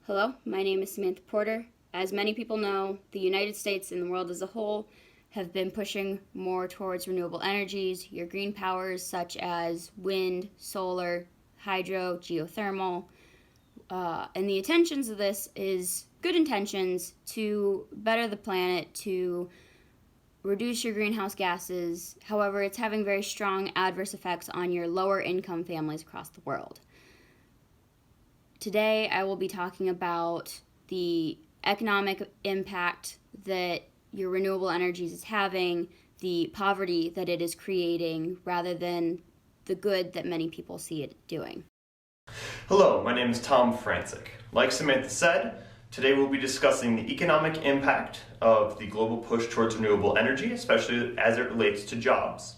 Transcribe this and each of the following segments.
Hello, my name is Samantha Porter. As many people know, the United States and the world as a whole have been pushing more towards renewable energies, your green powers such as wind, solar, hydro, geothermal. And the intentions of this is good intentions to better the planet, to reduce your greenhouse gases. However, it's having very strong adverse effects on your lower income families across the world. Today, I will be talking about the economic impact that your renewable energies is having, the poverty that it is creating, rather than the good that many people see it doing. Hello, my name is Tom Francic. Like Samantha said, today we'll be discussing the economic impact of the global push towards renewable energy, especially as it relates to jobs.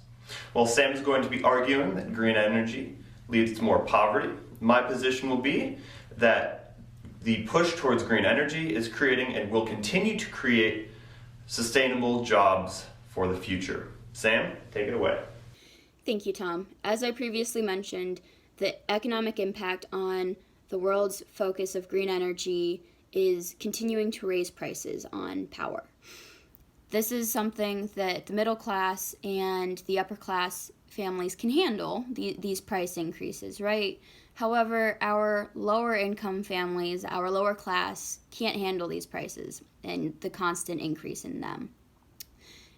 While Sam is going to be arguing that green energy leads to more poverty, my position will be that the push towards green energy is creating and will continue to create sustainable jobs for the future. Sam, take it away. Thank you, Tom. As I previously mentioned, the economic impact on the world's focus of green energy is continuing to raise prices on power. This is something that the middle class and the upper class families can handle, these price increases, right? However, our lower income families, our lower class, can't handle these prices and the constant increase in them.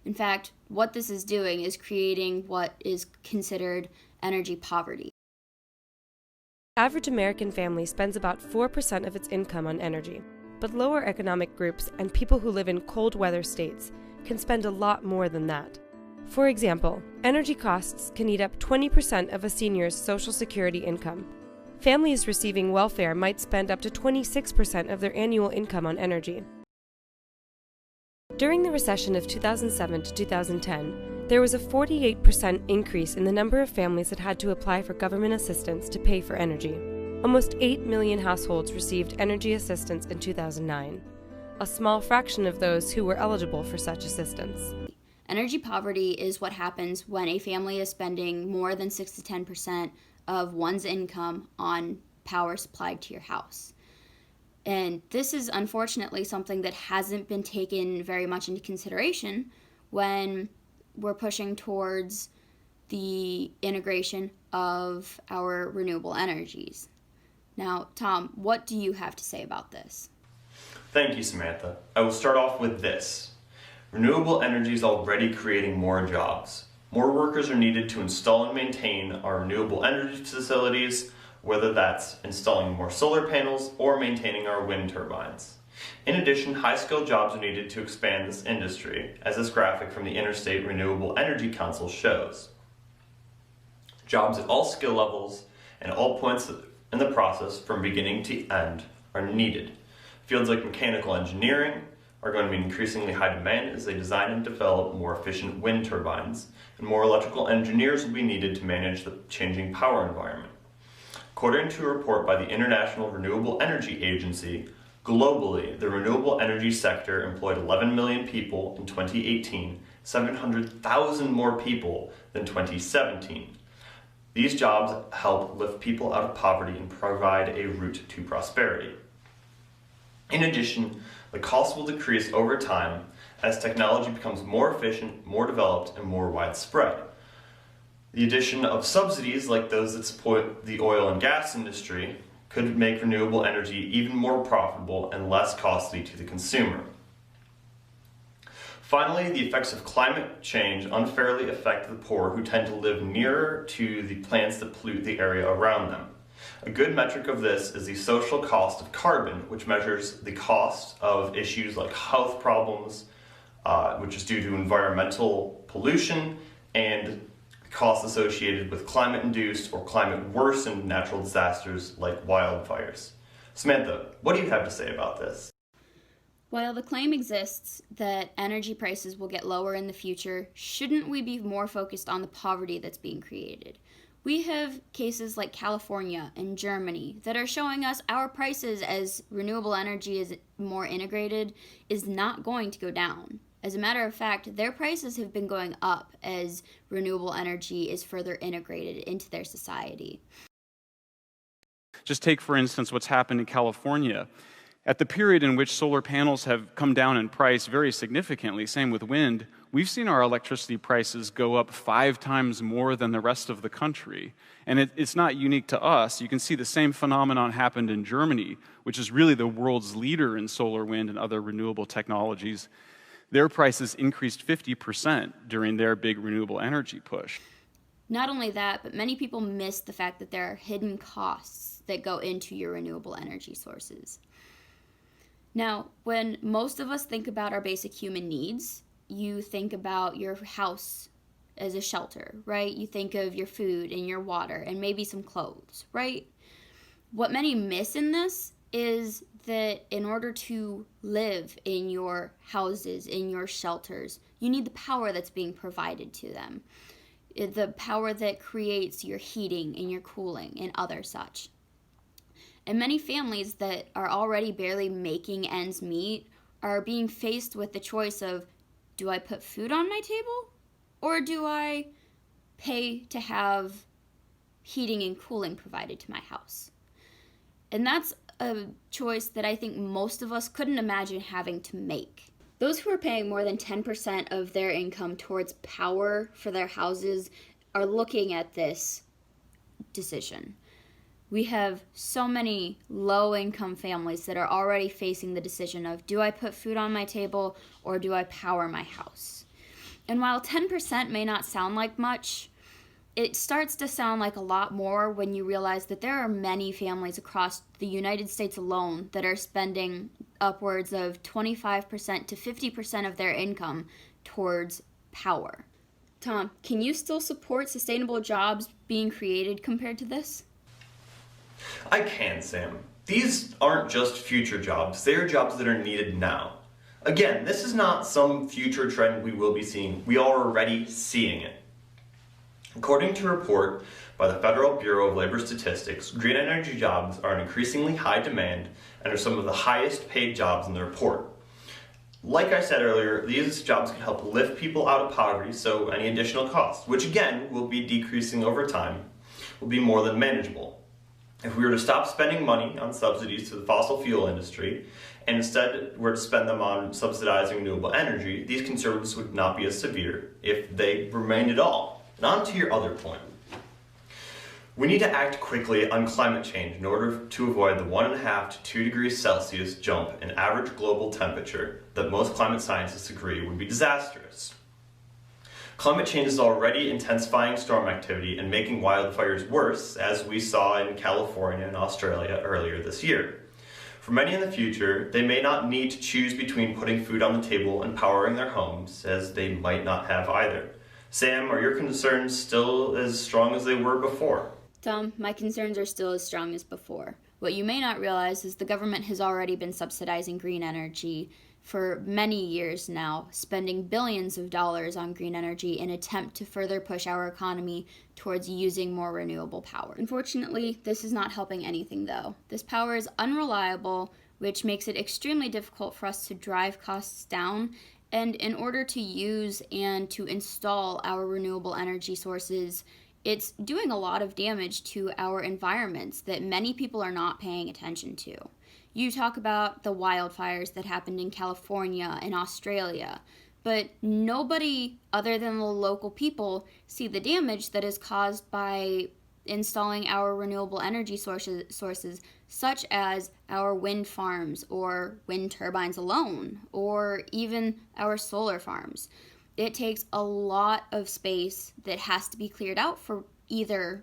In fact, what this is doing is creating what is considered energy poverty. The average American family spends about 4% of its income on energy, but lower economic groups and people who live in cold weather states can spend a lot more than that. For example, energy costs can eat up 20% of a senior's Social Security income. Families receiving welfare might spend up to 26% of their annual income on energy. During the recession of 2007 to 2010, there was a 48% increase in the number of families that had to apply for government assistance to pay for energy. Almost 8 million households received energy assistance in 2009, a small fraction of those who were eligible for such assistance. Energy poverty is what happens when a family is spending more than 6 to 10% of one's income on power supplied to your house. And this is unfortunately something that hasn't been taken very much into consideration when we're pushing towards the integration of our renewable energies. Now, Tom, what do you have to say about this? Thank you, Samantha. I will start off with this. Renewable energy is already creating more jobs. More workers are needed to install and maintain our renewable energy facilities, whether that's installing more solar panels or maintaining our wind turbines. In addition, high-skilled jobs are needed to expand this industry, as this graphic from the Interstate Renewable Energy Council shows. Jobs at all skill levels and all points in the process from beginning to end are needed. Fields like mechanical engineering are going to be increasingly high demand as they design and develop more efficient wind turbines, and more electrical engineers will be needed to manage the changing power environment. According to a report by the International Renewable Energy Agency, globally, the renewable energy sector employed 11 million people in 2018, 700,000 more people than 2017. These jobs help lift people out of poverty and provide a route to prosperity. In addition, the cost will decrease over time as technology becomes more efficient, more developed, and more widespread. The addition of subsidies like those that support the oil and gas industry could make renewable energy even more profitable and less costly to the consumer. Finally, the effects of climate change unfairly affect the poor who tend to live nearer to the plants that pollute the area around them. A good metric of this is the social cost of carbon, which measures the cost of issues like health problems, which is due to environmental pollution, and costs associated with climate-induced or climate-worsened natural disasters like wildfires. Samantha, what do you have to say about this? While the claim exists that energy prices will get lower in the future, shouldn't we be more focused on the poverty that's being created? We have cases like California and Germany that are showing us our prices as renewable energy is more integrated is not going to go down. As a matter of fact, their prices have been going up as renewable energy is further integrated into their society. Just take, for instance, what's happened in California. At the period in which solar panels have come down in price very significantly, same with wind, we've seen our electricity prices go up 5 times more than the rest of the country. And it's not unique to us. You can see the same phenomenon happened in Germany, which is really the world's leader in solar, wind, and other renewable technologies. Their prices increased 50% during their big renewable energy push. Not only that, but many people miss the fact that there are hidden costs that go into your renewable energy sources. Now, when most of us think about our basic human needs, you think about your house as a shelter, right? You think of your food and your water and maybe some clothes, right? What many miss in this is that in order to live in your houses, in your shelters, you need the power that's being provided to them. The power that creates your heating and your cooling and other such. And many families that are already barely making ends meet are being faced with the choice of, do I put food on my table? Or do I pay to have heating and cooling provided to my house? And that's a choice that I think most of us couldn't imagine having to make. Those who are paying more than 10% of their income towards power for their houses are looking at this decision. We have so many low-income families that are already facing the decision of, do I put food on my table or do I power my house? And while 10% may not sound like much, it starts to sound like a lot more when you realize that there are many families across the United States alone that are spending upwards of 25% to 50% of their income towards power. Tom, can you still support sustainable jobs being created compared to this? I can, Sam. These aren't just future jobs, they are jobs that are needed now. Again, this is not some future trend we will be seeing, we are already seeing it. According to a report by the Federal Bureau of Labor Statistics, green energy jobs are in increasingly high demand and are some of the highest paid jobs in the report. Like I said earlier, these jobs can help lift people out of poverty, so any additional costs, which again will be decreasing over time, will be more than manageable. If we were to stop spending money on subsidies to the fossil fuel industry, and instead were to spend them on subsidizing renewable energy, these concerns would not be as severe if they remained at all. And on to your other point. We need to act quickly on climate change in order to avoid the 1.5 to 2 degrees Celsius jump in average global temperature that most climate scientists agree would be disastrous. Climate change is already intensifying storm activity and making wildfires worse, as we saw in California and Australia earlier this year. For many in the future, they may not need to choose between putting food on the table and powering their homes, as they might not have either. Sam, are your concerns still as strong as they were before? Tom, my concerns are still as strong as before. What you may not realize is the government has already been subsidizing green energy for many years now, spending billions of dollars on green energy in an attempt to further push our economy towards using more renewable power. Unfortunately, this is not helping anything though. This power is unreliable, which makes it extremely difficult for us to drive costs down. And in order to use and to install our renewable energy sources, it's doing a lot of damage to our environments that many people are not paying attention to. You talk about the wildfires that happened in California and Australia, but nobody other than the local people see the damage that is caused by installing our renewable energy sources such as our wind farms or wind turbines alone, or even our solar farms. It takes a lot of space that has to be cleared out for either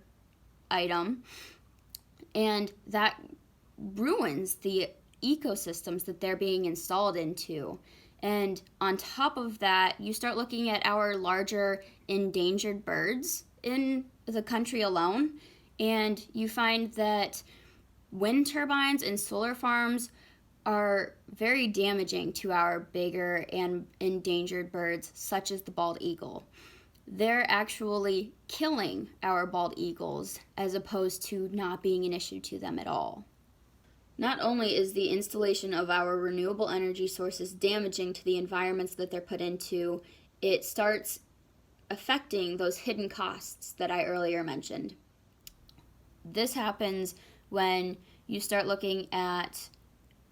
item, and that ruins the ecosystems that they're being installed into. And on top of that, you start looking at our larger endangered birds in the country alone, and you find that wind turbines and solar farms are very damaging to our bigger and endangered birds, such as the bald eagle. They're actually killing our bald eagles as opposed to not being an issue to them at all. Not only is the installation of our renewable energy sources damaging to the environments that they're put into, it starts affecting those hidden costs that I earlier mentioned. This happens when you start looking at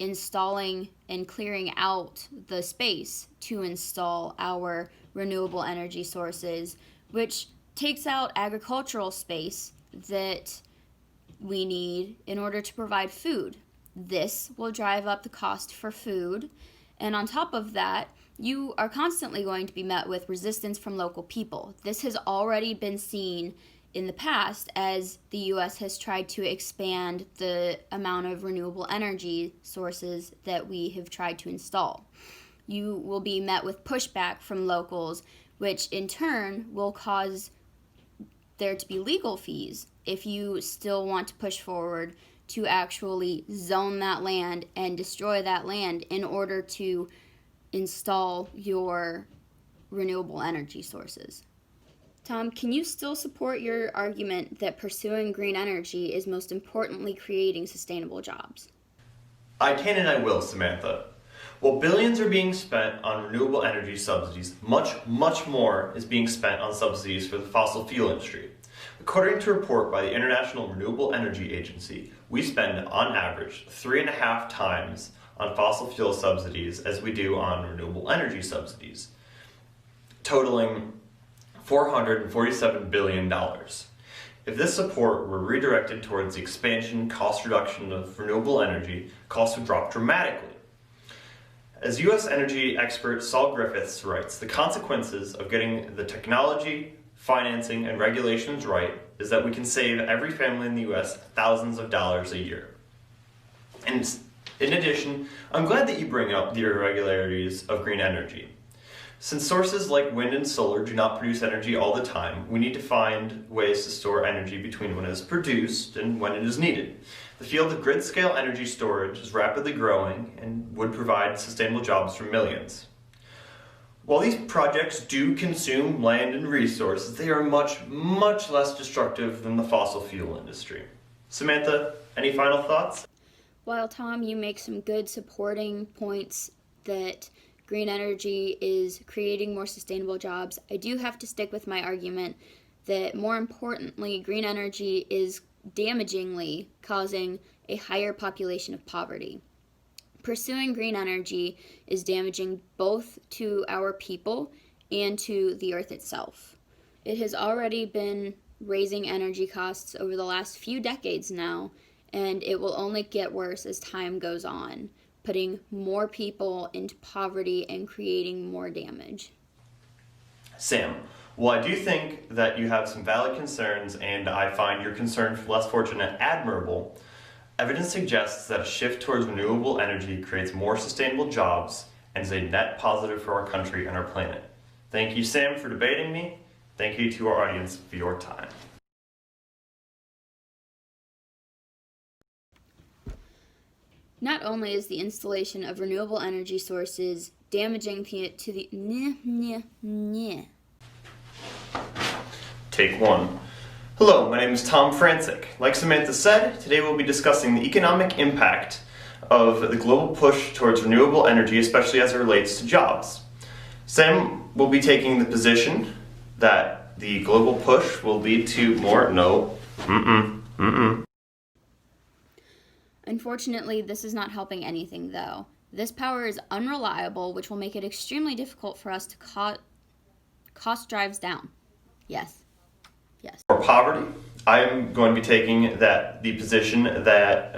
installing and clearing out the space to install our renewable energy sources, which takes out agricultural space that we need in order to provide food. This will drive up the cost for food, and on top of that, you are constantly going to be met with resistance from local people. This has already been seen in the past as the U.S. has tried to expand the amount of renewable energy sources that we have tried to install. You will be met with pushback from locals, which in turn will cause there to be legal fees if you still want to push forward to actually zone that land and destroy that land in order to install your renewable energy sources. Tom, can you still support your argument that pursuing green energy is most importantly creating sustainable jobs? I can and I will, Samantha. While billions are being spent on renewable energy subsidies, much more is being spent on subsidies for the fossil fuel industry. According to a report by the International Renewable Energy Agency, we spend on average 3.5 times on fossil fuel subsidies as we do on renewable energy subsidies, totaling $447 billion. If this support were redirected towards the expansion, cost reduction of renewable energy, costs would drop dramatically. As U.S. energy expert Saul Griffiths writes, the consequences of getting the technology, financing, and regulations right is that we can save every family in the U.S. thousands of dollars a year. And in addition, I'm glad that you bring up the irregularities of green energy. Since sources like wind and solar do not produce energy all the time, we need to find ways to store energy between when it is produced and when it is needed. The field of grid-scale energy storage is rapidly growing and would provide sustainable jobs for millions. While these projects do consume land and resources, they are much less destructive than the fossil fuel industry. Samantha, any final thoughts? While Tom, you make some good supporting points that green energy is creating more sustainable jobs, I do have to stick with my argument that more importantly, green energy is damagingly causing a higher population of poverty. Pursuing green energy is damaging both to our people and to the earth itself. It has already been raising energy costs over the last few decades now, and it will only get worse as time goes on, putting more people into poverty and creating more damage. Sam, well, I do think that you have some valid concerns, and I find your concern for less fortunate admirable. Evidence suggests that a shift towards renewable energy creates more sustainable jobs and is a net positive for our country and our planet. Thank you, Sam, for debating me. Thank you to our audience for your time. Not only is the installation of renewable energy sources damaging to the Take one. Hello, my name is Tom Francic. Like Samantha said, today we'll be discussing the economic impact of the global push towards renewable energy, especially as it relates to jobs. Sam will be taking the position that the global push will lead to more, Unfortunately, this is not helping anything, though. This power is unreliable, which will make it extremely difficult for us to cost drives down. Yes. For poverty, I'm going to be taking the position that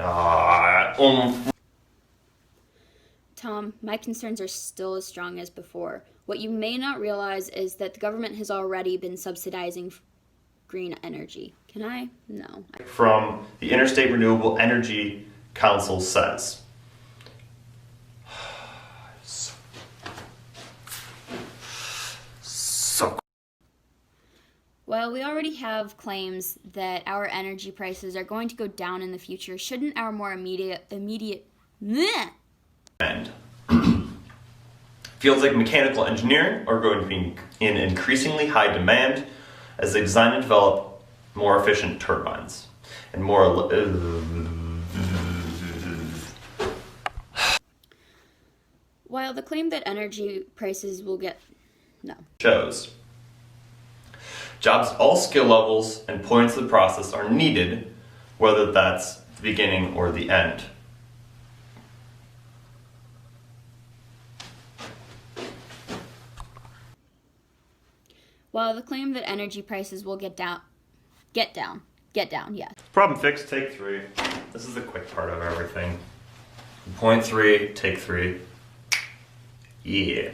Tom, my concerns are still as strong as before. What you may not realize is that the government has already been subsidizing green energy. Can I? No. From the Interstate Renewable Energy Council says. While we already have claims that our energy prices are going to go down in the future, shouldn't our more immediate And fields like mechanical engineering are going to be in increasingly high demand as they design and develop more efficient turbines and more While the claim that energy prices will get shows. Jobs at all skill levels and points of the process are needed, whether that's the beginning or the end. while the claim that energy prices will get down, yes. Problem fixed, take 3. This is the quick part of everything. Point 3, take 3. Yeah.